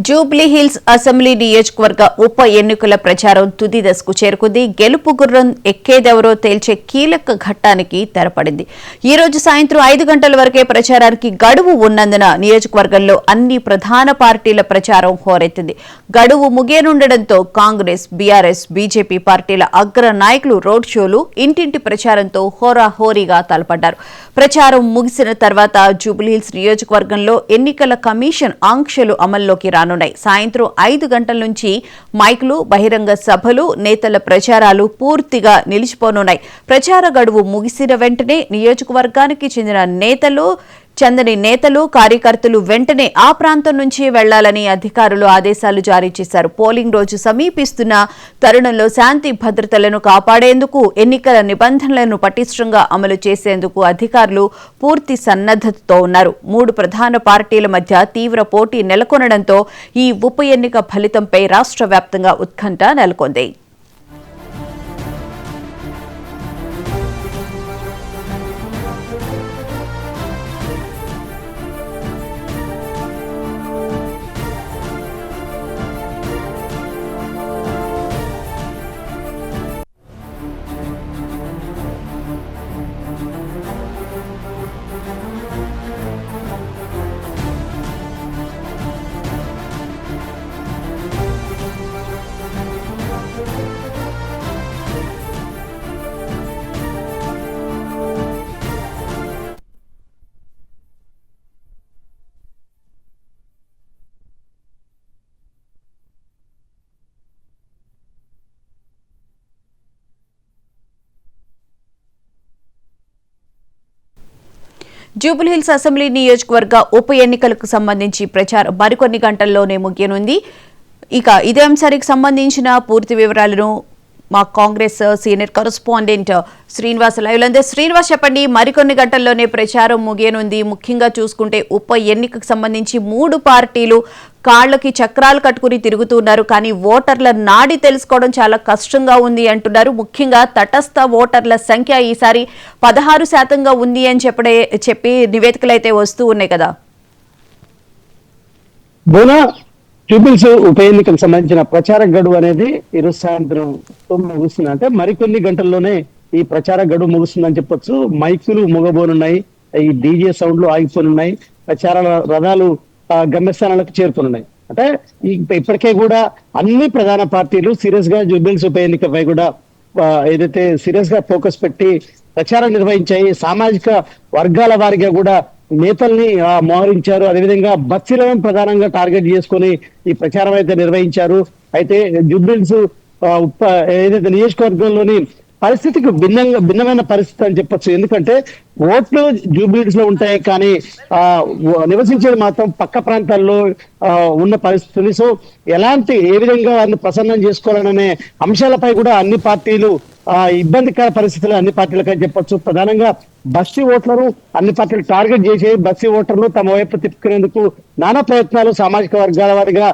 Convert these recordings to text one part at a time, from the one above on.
Jubilee hills assembly నియోజకవర్గ ఉప ఎన్నికల ప్రచారం తుది దశకు చేరుకుంది. గెలుపు గుర్రం ఎక్కేదెవరో తేల్చే కీలక ఘట్టానికి తెరపడింది. ఈ రోజు సాయంత్రం 5 గంటల వరకే ప్రచారానికి గడువు ఉన్నందున నియోజకవర్గంలో అన్ని ప్రధాన పార్టీల ప్రచారం హోరెత్తింది. గడువు ముగియనుండటంతో కాంగ్రెస్, బీఆర్ఎస్, బీజేపీ పార్టీల అగ్ర నాయకులు రోడ్ షోలు, ఇంటింటి ప్రచారంతో హోరాహోరీగా తలపడ్డారు. ప్రచారం ముగిసిన తర్వాత జూబ్లీహిల్స్ నియోజకవర్గంలో ఎన్నికల కమిషన్ ఆంక్షలు అమల్లోకి రానున్నాయి. సాయంత్రం 5 గంటల నుంచి మైకులు, బహిరంగ సభలు, నేతల ప్రచారాలు పూర్తిగా నిలిచిపోనున్నాయి. ప్రచార గడువు ముగిసిన వెంటనే నియోజకవర్గానికి చెందని నేతలు, కార్యకర్తలు వెంటనే ఆ ప్రాంతం నుంచి వెళ్లాలని అధికారులు ఆదేశాలు జారీ చేశారు. పోలింగ్ రోజు సమీపిస్తున్న తరుణంలో శాంతి భద్రతలను కాపాడేందుకు, ఎన్నికల నిబంధనలను పటిష్టంగా అమలు చేసేందుకు అధికారులు పూర్తి సన్నద్దతతో ఉన్నారు. 3 ప్రధాన పార్టీల మధ్య తీవ్ర పోటీ నెలకొనడంతో ఈ ఉప ఎన్నిక ఫలితంపై రాష్ట్ర వ్యాప్తంగా ఉత్కంఠ నెలకొంది. జూబ్లీహిల్స్ అసెంబ్లీ నియోజకవర్గ ఉప ఎన్నికలకు సంబంధించి ప్రచారం మరికొన్ని గంటల్లోనే ముగియనుంది. ఇక ఇదే అంశానికి సంబంధించిన పూర్తి వివరాలను మా కాంగ్రెస్ సీనియర్ కరెస్పాండెంట్ శ్రీనివాస్ లైవ్లో ఉంది. శ్రీనివాస్, చెప్పండి, మరికొన్ని గంటల్లోనే ప్రచారం ముగియనుంది. ముఖ్యంగా చూసుకుంటే ఉప ఎన్నికకు సంబంధించి 3 పార్టీలు కాళ్లకి చక్రాలు కట్టుకుని తిరుగుతున్నారు. కానీ ఓటర్ల నాడి తెలుసుకోవడం చాలా కష్టంగా ఉంది అంటున్నారు. ముఖ్యంగా తటస్థ ఓటర్ల సంఖ్య ఈసారి 16% ఉంది అని చెప్పి నివేదికలు అయితే వస్తూ ఉన్నాయి కదా. జూబ్లీహిల్స్ ఉప ఎన్నికలకు సంబంధించిన ప్రచార గడువు అనేది ఈరోజు సాయంత్రం ముగుస్తుంది. అంటే మరికొన్ని గంటల్లోనే ఈ ప్రచార గడువు ముగుస్తుందని చెప్పొచ్చు. మైకులు ముగబోనున్నాయి, ఈ డీజే సౌండ్లు ఆగిపోనున్నాయి, ప్రచార రథాలు గమ్యస్థానాలకు చేరుకున్నాయి. అంటే ఇప్పటికే కూడా అన్ని ప్రధాన పార్టీలు సీరియస్ గా జూబ్లీహిల్స్ ఉప ఎన్నికపై కూడా ఏదైతే సీరియస్ గా ఫోకస్ పెట్టి ప్రచారం నిర్వహించాయి. సామాజిక వర్గాల వారిగా కూడా నేతల్ని మోహరించారు. అదేవిధంగా బస్సులను ప్రధానంగా టార్గెట్ చేసుకుని ఈ ప్రచారం అయితే నిర్వహించారు. జూబ్లీహిల్స్ ఏదైతే నియోజకవర్గంలోని పరిస్థితికి భిన్నమైన పరిస్థితి అని చెప్పొచ్చు. ఎందుకంటే ఓట్లు జూబ్లీహిల్స్ లో ఉంటాయి, కానీ నివసించేది మాత్రం పక్క ప్రాంతాల్లో ఉన్న పరిస్థితులు. సో ఏ విధంగా వారిని ప్రసన్నం చేసుకోవాలనే అంశాలపై కూడా అన్ని పార్టీలు ఇబ్బందికర పరిస్థితులు అన్ని పార్టీలకు అని చెప్పొచ్చు. ప్రధానంగా బస్తీ ఓట్లను అన్ని పార్టీలు టార్గెట్ చేసి బస్తీ ఓటర్లు తమ వైపు తిప్పుకునేందుకు నానా ప్రయత్నాలు సామాజిక వర్గాల వారిగా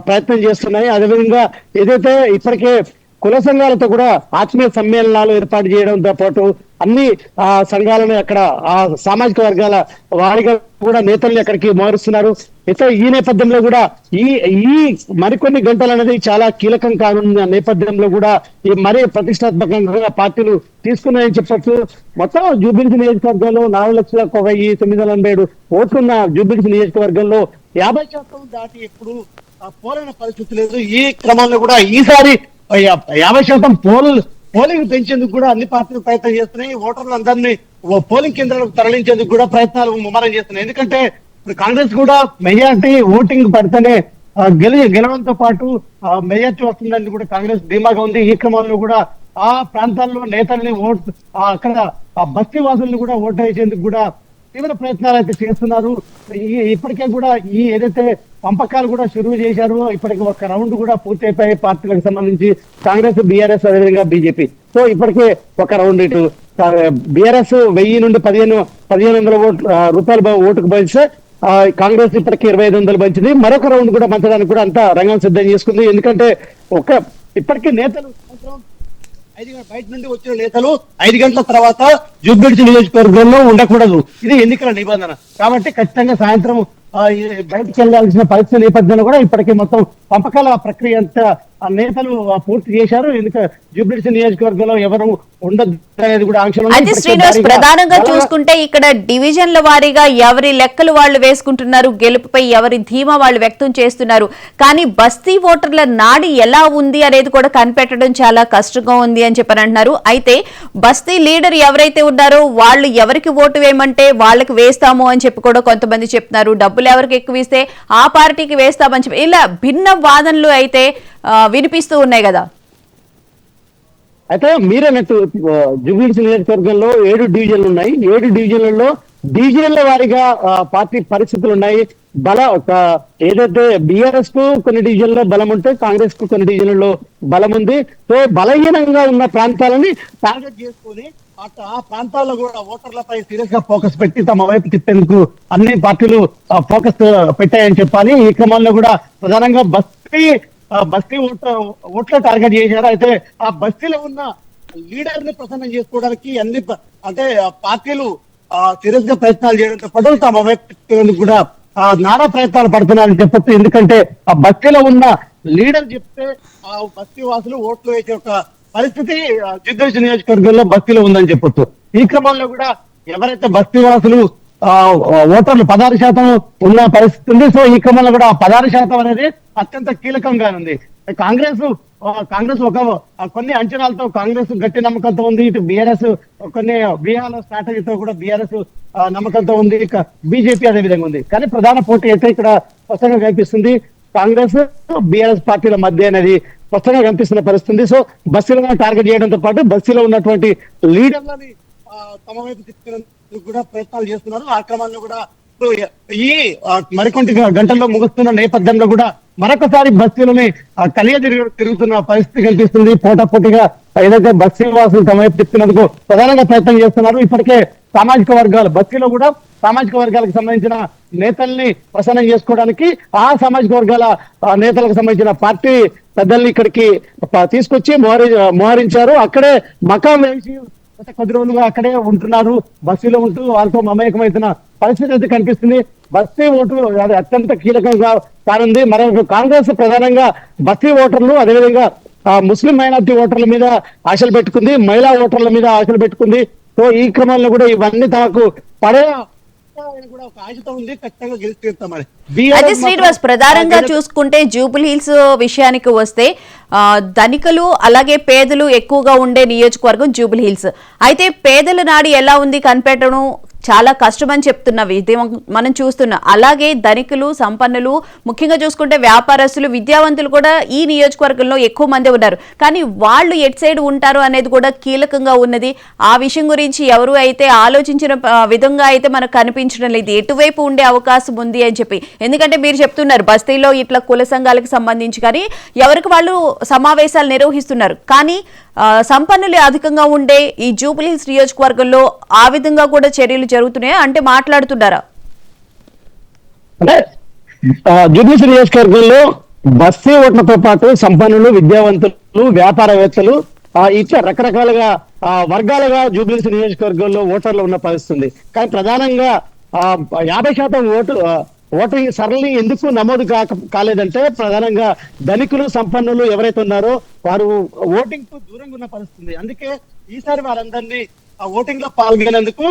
ప్రయత్నం చేస్తున్నాయి. అదేవిధంగా ఏదైతే ఇప్పటికే కుల సంఘాలతో కూడా ఆత్మీయ సమ్మేళనాలు ఏర్పాటు చేయడంతో పాటు అన్ని సంఘాలను అక్కడ సామాజిక వర్గాల వారిగా కూడా నేతల్ని అక్కడికి మారుస్తున్నారు. అయితే ఈ నేపథ్యంలో కూడా ఈ మరికొన్ని గంటలు అనేది చాలా కీలకం కానున్న నేపథ్యంలో కూడా ఈ మరీ ప్రతిష్టాత్మకంగా పార్టీలు తీసుకున్నాయని చెప్పొచ్చు. మొత్తం జూబ్లీహిల్స్ నియోజకవర్గంలో 4,01,987 ఓట్లున్న జూబ్లీహిల్స్ నియోజకవర్గంలో 50% దాటి ఎప్పుడు పోలైన పరిస్థితి లేదు. ఈ క్రమంలో కూడా ఈసారి 50% పోలింగ్ పెంచేందుకు కూడా అన్ని పార్టీలు ప్రయత్నం చేస్తున్నాయి. ఓటర్లు అందరినీ పోలింగ్ కేంద్రాలకు తరలించేందుకు కూడా ప్రయత్నాలు ముమ్మరం చేస్తున్నాయి. ఎందుకంటే ఇప్పుడు కాంగ్రెస్ కూడా మెజార్టీ ఓటింగ్ పడితేనే గెలవడంతో పాటు మెజార్టీ వస్తుందని కూడా కాంగ్రెస్ ధీమాగా ఉంది. ఈ క్రమంలో కూడా ఆ ప్రాంతాల్లో నేతల్ని అక్కడ బస్తీ వాసుల్ని కూడా ఓటు వేసేందుకు కూడా తీవ్ర ప్రయత్నాలు అయితే చేస్తున్నారు. ఇప్పటికే కూడా ఏదైతే పంపకాలు కూడా షురువు చేశారు. ఇప్పటికి ఒక రౌండ్ కూడా పూర్తి అయిపోయి పార్టీలకు సంబంధించి కాంగ్రెస్, బీఆర్ఎస్, అదేవిధంగా బీజేపీ. సో ఇప్పటికే ఒక రౌండ్ ఇటు బీఆర్ఎస్ 1000 నుండి 1500 రూపాయల ఓటుకు పంచితే కాంగ్రెస్ ఇప్పటికి 2500 పంచింది. మరొక రౌండ్ కూడా పంచడానికి కూడా అంతా రంగం సిద్ధం చేసుకుంది. ఎందుకంటే ఇప్పటికీ నేతలు బయట నుండి వచ్చిన నేతలు 5 గంటల తర్వాత జూబ్లీహిల్స్ నియోజకవర్గంలో ఉండకూడదు. ఇది ఎన్నికల నిబంధన. కాబట్టి ఖచ్చితంగా సాయంత్రం బయటకు వెళ్లాల్సిన పరిస్థితి నేపథ్యంలో కూడా ఇప్పటికీ మొత్తం పంపకాల ప్రక్రియ అంతా నేతలు పూర్తి చేశారు. ఎందుకంటే జూబ్లీహిల్స్ నియోజకవర్గంలో ఎవరు ఉండదు అనేది కూడా ఆంక్షలు. అయితే శ్రీనివాస్, ప్రధానంగా చూసుకుంటే ఇక్కడ డివిజన్ల వారీగా ఎవరి లెక్కలు వాళ్ళు వేసుకుంటున్నారు, గెలుపుపై ఎవరి ధీమా వాళ్ళు వ్యక్తం చేస్తున్నారు. కానీ బస్తీ ఓటర్ల నాడి ఎలా ఉంది అనేది కూడా కనిపెట్టడం చాలా కష్టంగా ఉంది అని చెప్పని అంటున్నారు. అయితే బస్తీ లీడర్ ఎవరైతే ఉన్నారో వాళ్ళు ఎవరికి ఓటు వేయమంటే వాళ్ళకి వేస్తాము అని చెప్పి కూడా కొంతమంది చెప్తున్నారు. డబ్బులు ఎవరికి ఎక్కువ ఇస్తే ఆ పార్టీకి వేస్తామని చెప్పి ఇలా భిన్న వాదనలు అయితే వినిపిస్తూ ఉన్నాయి కదా. అయితే మీరన్నట్టు జూబ్లీహిల్స్ నియోజకవర్గంలో 7 డివిజన్లు ఉన్నాయి. 7 డివిజన్లలో డివిజన్ల వారీగా పార్టీ పరిస్థితులు ఉన్నాయి. ఏదైతే బీఆర్ఎస్ కు కొన్ని డివిజన్లో బలం ఉంటే కాంగ్రెస్ కు కొన్ని డివిజన్లలో బలం ఉంది. సో బలహీనంగా ఉన్న ప్రాంతాలని టార్గెట్ చేసుకొని ఆ ప్రాంతాల్లో కూడా ఓటర్లపై సీరియస్ గా ఫోకస్ పెట్టి తమ వైపు తిప్పేందుకు అన్ని పార్టీలు ఫోకస్ పెట్టాయని చెప్పాలి. ఈ క్రమంలో కూడా ప్రధానంగా బస్తీ ఓట్ల టార్గెట్ చేశారు. అయితే ఆ బస్తీలో ఉన్న లీడర్ ని ప్రసన్నం చేసుకోవడానికి అన్ని పార్టీలు సీరియస్ గా ప్రయత్నాలు చేయడంతో పాటు తమ వైపు కూడా నానా ప్రయత్నాలు పడుతున్నారని చెప్పొచ్చు. ఎందుకంటే ఆ బస్తీలో ఉన్న లీడర్ చెప్తే ఆ బస్తీ వాసులు ఓట్లు వేసే ఒక పరిస్థితి జూబ్లీహిల్స్ నియోజకవర్గంలో బస్తీలో ఉందని చెప్పొచ్చు. ఈ క్రమంలో కూడా ఎవరైతే బస్తీ వాసులు ఓటర్లు 16% ఉన్న పరిస్థితి ఉంది. సో ఈ క్రమంలో కూడా 16% అనేది అత్యంత కీలకంగా ఉంది. కాంగ్రెస్ కొన్ని అంచనాలతో కాంగ్రెస్ గట్టి నమ్మకంతో ఉంది. ఇటు బీఆర్ఎస్ కొన్ని వ్యూహాల స్ట్రాటజీతో కూడా బీఆర్ఎస్ నమ్మకంతో ఉంది. బీజేపీ అదే విధంగా ఉంది. కానీ ప్రధాన పోటీ అయితే ఇక్కడ స్పష్టంగా కనిపిస్తుంది. కాంగ్రెస్ బీఆర్ఎస్ పార్టీల మధ్య అనేది స్పష్టంగా కనిపిస్తున్న పరిస్థితి. సో బస్తీలను టార్గెట్ చేయడంతో పాటు బస్తీలో ఉన్నటువంటి లీడర్లని తమ వైపు తిప్పేందుకు కూడా ప్రయత్నాలు చేస్తున్నారు. ఆ క్రమంలో కూడా ఈ మరికొంటి గంటల్లో ముగుస్తున్న నేపథ్యంలో కూడా మరొకసారి బస్తీలని తిరుగుతున్న పరిస్థితి కనిపిస్తుంది. పోటాపోటీగా ఏదైతే బస్తీ వాసులు తమ వైపు తిప్పినందుకు ప్రధానంగా ప్రయత్నం చేస్తున్నారు. ఇప్పటికే సామాజిక వర్గాలు బస్తీలో కూడా సామాజిక వర్గాలకు సంబంధించిన నేతల్ని ప్రసన్నం చేసుకోవడానికి ఆ సామాజిక వర్గాల నేతలకు సంబంధించిన పార్టీ పెద్దల్ని ఇక్కడికి తీసుకొచ్చి మోహరించారు. అక్కడే మకాం వేసి కొద్ది రోజులుగా అక్కడే ఉంటున్నారు. బస్తీలో ఉంటూ వాళ్ళతో మమేకమవుతున్న పరిస్థితి అయితే కనిపిస్తుంది. బస్తీ ఓటు అది అత్యంత కీలకంగా కానుంది. మరొక కాంగ్రెస్ ప్రధానంగా బస్తీ ఓటర్లు అదేవిధంగా ముస్లిం మైనార్టీ ఓటర్ల మీద ఆశలు పెట్టుకుంది, మహిళా ఓటర్ల మీద ఆశలు పెట్టుకుంది. సో ఈ క్రమంలో కూడా ఇవన్నీ తమకు పడే కూడా ఒక ఆశతో ఉంది. ఖచ్చితంగా గెలిచి తీరుతామని. అయితే శ్రీనివాస్, ప్రధానంగా చూసుకుంటే జూబ్లీహిల్స్ విషయానికి వస్తే ధనికులు అలాగే పేదలు ఎక్కువగా ఉండే నియోజకవర్గం జూబ్లీహిల్స్. అయితే పేదల నాడి ఎలా ఉంది కనిపెట్టడం చాలా కష్టమని చెప్తున్నవి మనం చూస్తున్నాం. అలాగే ధనికులు, సంపన్నులు, ముఖ్యంగా చూసుకుంటే వ్యాపారస్తులు, విద్యావంతులు కూడా ఈ నియోజకవర్గంలో ఎక్కువ మంది ఉన్నారు. కానీ వాళ్ళు ఎటు సైడ్ ఉంటారు అనేది కూడా కీలకంగా ఉన్నది. ఆ విషయం గురించి ఎవరు అయితే ఆలోచించిన విధంగా అయితే మనకు కనిపించడం లేదు. ఎటువైపు ఉండే అవకాశం ఉంది అని చెప్పి. ఎందుకంటే మీరు చెప్తున్నారు బస్తీలో ఇట్లా కుల సంఘాలకు సంబంధించి కానీ ఎవరికి వాళ్ళు సమావేశాలు నిర్వహిస్తున్నారు. కానీ సంపన్నులు అధికంగా ఉండే ఈ జూబ్లీహిల్స్ నియోజకవర్గంలో ఆ విధంగా కూడా చర్యలు జరుగుతున్నాయా అంటే మాట్లాడుతున్నారా? అంటే జూబ్లీహిల్స్ నియోజకవర్గంలో బస్తీ ఓట్లతో పాటు సంపన్నులు, విద్యావంతులు, వ్యాపారవేత్తలు ఇట్లా రకరకాలుగా వర్గాలుగా జూబ్లీహిల్స్ నియోజకవర్గంలో ఓటర్లు ఉన్న పరిస్థితుంది. కానీ ప్రధానంగా 50% ఓటింగ్ సరళి ఎందుకు నమోదు కాలేదంటే ప్రధానంగా ధనికులు, సంపన్నులు ఎవరైతే ఉన్నారో వారు ఓటింగ్ కు దూరంగా ఉన్న పరిస్థితి. అందుకే ఈసారి వారందరినీ ఆ ఓటింగ్ లో పాల్గొనేందుకు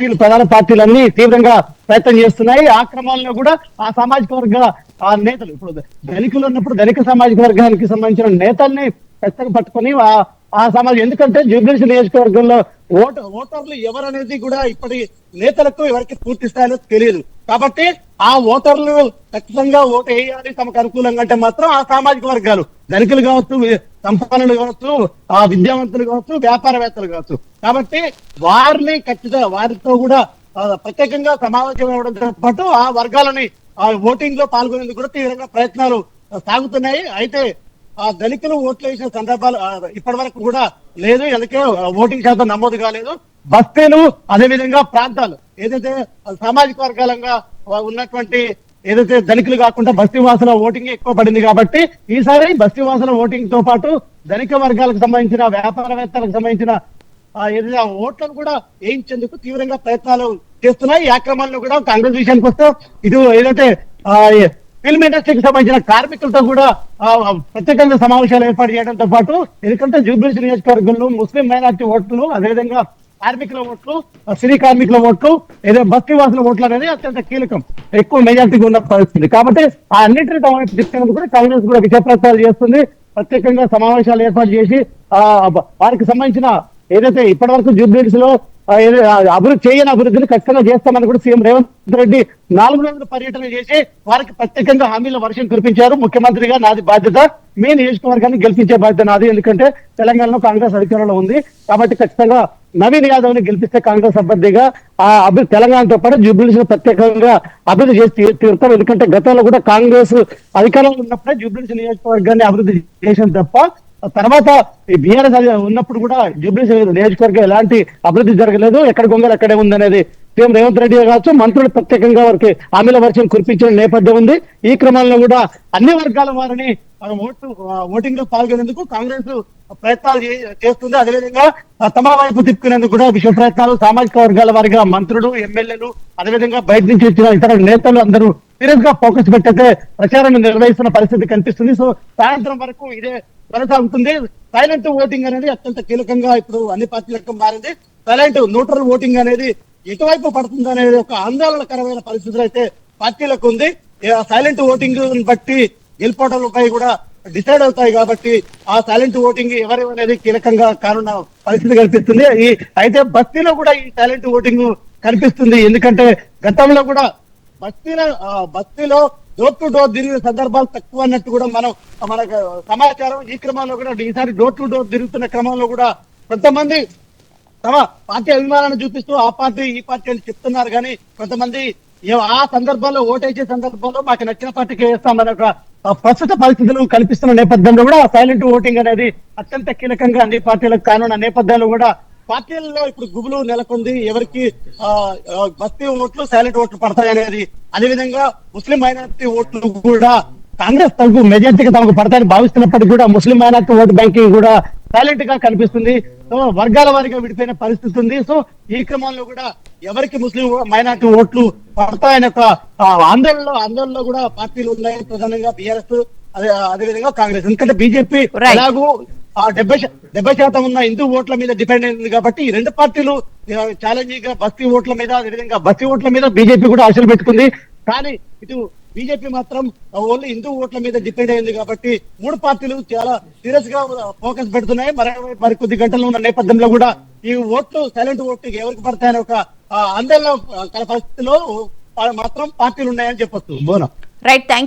ఈ ప్రధాన పార్టీలన్నీ తీవ్రంగా ప్రయత్నం చేస్తున్నాయి. ఆ క్రమంలో కూడా ఆ సామాజిక వర్గ నేతలు ఇప్పుడు ధనికులు ఉన్నప్పుడు ధనిక సామాజిక వర్గానికి సంబంధించిన నేతల్ని ఖచ్చితంగా పట్టుకొని ఆ సమాజం, ఎందుకంటే జూబ్లీహిల్స్ నియోజకవర్గంలో ఓటర్లు ఎవరనేది కూడా ఇప్పటి నేతలకు ఎవరికి పూర్తి స్థాయిలో తెలియదు. కాబట్టి ఆ ఓటర్లు ఖచ్చితంగా ఓటు వేయాలి తమకు అనుకూలంగా అంటే మాత్రం ఆ సామాజిక వర్గాలు ధనికులు కావచ్చు, సంపన్నులు కావచ్చు, ఆ విద్యావంతులు కావచ్చు, వ్యాపారవేత్తలు కావచ్చు. కాబట్టి వారిని ఖచ్చితంగా వారితో కూడా ప్రత్యేకంగా సమావేశం అవ్వడంతో పాటు ఆ వర్గాలని ఆ ఓటింగ్ లో పాల్గొనేందుకు కూడా తీవ్రంగా ప్రయత్నాలు సాగుతున్నాయి. అయితే దళితులు ఓట్లు వేసిన సందర్భాలు ఇప్పటి వరకు కూడా లేదు. ఎందుకే ఓటింగ్ శాతం నమోదు కాలేదు. బస్తీలు అదేవిధంగా ప్రాంతాలు ఏదైతే సామాజిక వర్గాలంగా ఉన్నటువంటి ఏదైతే ధనికులు కాకుండా బస్తీ వాసుల ఓటింగ్ ఎక్కువ పడింది కాబట్టి ఈసారి బస్తీ వాసుల ఓటింగ్ తో పాటు ధనిక వర్గాలకు సంబంధించిన వ్యాపారవేత్తలకు సంబంధించిన ఏదైనా ఓట్లను కూడా వేయించేందుకు తీవ్రంగా ప్రయత్నాలు చేస్తున్నాయి. ఈ ఆక్రమణలో కూడా కాంగ్రెస్ విషయానికి వస్తే ఇటు ఏదైతే ఫిల్మ్ ఇండస్ట్రీకి సంబంధించిన కార్మికులతో కూడా ప్రత్యేకంగా సమావేశాలు ఏర్పాటు చేయడంతో పాటు ఎందుకంటే జూబ్లీహిల్స్ నియోజకవర్గంలో ముస్లిం మైనారిటీ ఓట్లు అదేవిధంగా కార్మికుల ఓట్లు సినీ కార్మికుల ఓట్లు ఏదో బస్తీ వాసుల ఓట్లు అనేది అత్యంత కీలకం, ఎక్కువ మెజార్టీగా ఉన్న పరిస్థితి. కాబట్టి ఆ అన్నింటినీ తీసుకునేందుకు కూడా కాంగ్రెస్ కూడా విషయ ప్రయత్నాలు చేస్తుంది. ప్రత్యేకంగా సమావేశాలు ఏర్పాటు చేసి వారికి సంబంధించిన ఏదైతే ఇప్పటి వరకు జూబ్లీహిల్స్ లో అభివృద్ధి చేయని అభివృద్ధిని ఖచ్చితంగా చేస్తామని కూడా సీఎం రేవంత్ రెడ్డి 4 రోజుల పర్యటన చేసి వారికి ప్రత్యేకంగా హామీల వర్షం కురిపించారు. ముఖ్యమంత్రిగా నాది బాధ్యత, మీ నియోజకవర్గాన్ని గెలిపించే బాధ్యత నాది, ఎందుకంటే తెలంగాణలో కాంగ్రెస్ అధికారంలో ఉంది కాబట్టి ఖచ్చితంగా నవీన్ యాదవ్ ని గెలిపిస్తే కాంగ్రెస్ అభ్యర్థిగా తెలంగాణతో పాటు జూబ్లీహిల్స్ ప్రత్యేకంగా అభివృద్ధి చేసి తీరుతాం. ఎందుకంటే గతంలో కూడా కాంగ్రెస్ అధికారంలో ఉన్నప్పుడే జూబ్లీహిల్స్ నియోజకవర్గాన్ని అభివృద్ధి చేసిన తప్ప తర్వాత ఈ బీఆర్ఎస్ ఉన్నప్పుడు కూడా జూబ్లీహిల్స్ నియోజకవర్గం ఎలాంటి అభివృద్ధి జరగలేదు. ఎక్కడ గొంగలు ఎక్కడే ఉందనేది సీఎం రేవంత్ రెడ్డి కావచ్చు మంత్రులు ప్రత్యేకంగా వారికి హామీల వర్షం కురిపించిన నేపథ్యం ఉంది. ఈ క్రమంలో కూడా అన్ని వర్గాల వారిని ఓటింగ్ లో పాల్గొనేందుకు కాంగ్రెస్ ప్రయత్నాలు చేస్తుంది. అదేవిధంగా తమ వైపు తిప్పుకునేందుకు కూడా విశ్వ ప్రయత్నాలు సామాజిక వర్గాల వారిగా మంత్రులు ఎమ్మెల్యేలు అదేవిధంగా బయట నుంచి వచ్చిన ఇతర నేతలు అందరూ సీరియస్ గా ఫోకస్ పెట్టయితే ప్రచారాన్ని నిర్వహిస్తున్న పరిస్థితి కనిపిస్తుంది. సో సాయంత్రం వరకు ఇదే కొనసాగుతుంది. సైలెంట్ ఓటింగ్ అనేది అత్యంత కీలకంగా ఇప్పుడు అన్ని పార్టీలకు మారింది. సైలెంట్ న్యూట్రల్ ఓటింగ్ అనేది ఎటువైపు పడుతుంది అనేది ఒక ఆందోళనకరమైన పరిస్థితులు అయితే పార్టీలకు ఉంది. సైలెంట్ ఓటింగ్ బట్టి గెలుపోవడంపై కూడా డిసైడ్ అవుతాయి కాబట్టి ఆ సైలెంట్ ఓటింగ్ ఎవరు అనేది కీలకంగా కానున్న పరిస్థితి కనిపిస్తుంది. అయితే బస్తీలో కూడా ఈ సైలెంట్ ఓటింగ్ కనిపిస్తుంది. ఎందుకంటే గతంలో కూడా బస్తీలో డోర్ టు డోర్ తిరిగిన సందర్భాలు తక్కువ అన్నట్టు కూడా మనకు సమాచారం. ఈ క్రమంలో కూడా ఈసారి డోర్ టు డోర్ తిరుగుతున్న క్రమంలో కూడా కొంతమంది తమ పార్టీ అభిమానాన్ని చూపిస్తూ ఆ పార్టీ ఈ పార్టీ అని చెప్తున్నారు. కానీ కొంతమంది ఆ సందర్భంలో ఓటేసే సందర్భంలో మాకు నచ్చిన పార్టీకి వేస్తామని ఒక ప్రస్తుత పరిస్థితులు కల్పిస్తున్న నేపథ్యంలో కూడా సైలెంట్ ఓటింగ్ అనేది అత్యంత కీలకంగా అన్ని పార్టీలకు కానున్న నేపథ్యంలో కూడా పార్టీలలో ఇప్పుడు గుబులు నెలకొంది. ఎవరికి బస్తీ ఓట్లు సైలెంట్ ఓట్లు పడతాయి అనేది, అదేవిధంగా ముస్లిం మైనారిటీ ఓట్లు కూడా కాంగ్రెస్ తనకు మెజార్టీగా తమకు పడతాయని భావిస్తున్నప్పటికీ కూడా ముస్లిం మైనారిటీ ఓటు బ్యాంకింగ్ కూడా సైలెంట్ గా కనిపిస్తుంది. సో వర్గాల వారిగా విడిపోయిన పరిస్థితి ఉంది. సో ఈ క్రమంలో కూడా ఎవరికి ముస్లిం మైనారిటీ ఓట్లు పడతాయని ఒక ఆందోళనలో కూడా పార్టీలు ఉన్నాయి. ప్రధానంగా బీఆర్ఎస్ అదేవిధంగా కాంగ్రెస్. ఎందుకంటే బీజేపీ ఎలాగూ 70% ఉన్న హిందూ ఓట్ల మీద డిపెండ్ అయింది కాబట్టి ఈ రెండు పార్టీలు ఛాలెంజింగ్ గా బస్తీ ఓట్ల మీద అదేవిధంగా బస్తీ ఓట్ల మీద బీజేపీ కూడా ఆశలు పెట్టుకుంది. కానీ ఇటు బీజేపీ మాత్రం ఓన్లీ హిందూ ఓట్ల మీద డిపెండ్ అయింది కాబట్టి 3 పార్టీలు చాలా సీరియస్ గా ఫోకస్ పెడుతున్నాయి. మరి కొద్ది గంటలు ఉన్న నేపథ్యంలో కూడా ఈ ఓట్లు సైలెంట్ ఓట్లు ఎవరికి పడతాయని ఒక ఆందోళన పరిస్థితిలో మాత్రం పార్టీలు ఉన్నాయని చెప్పొచ్చు. రైట్.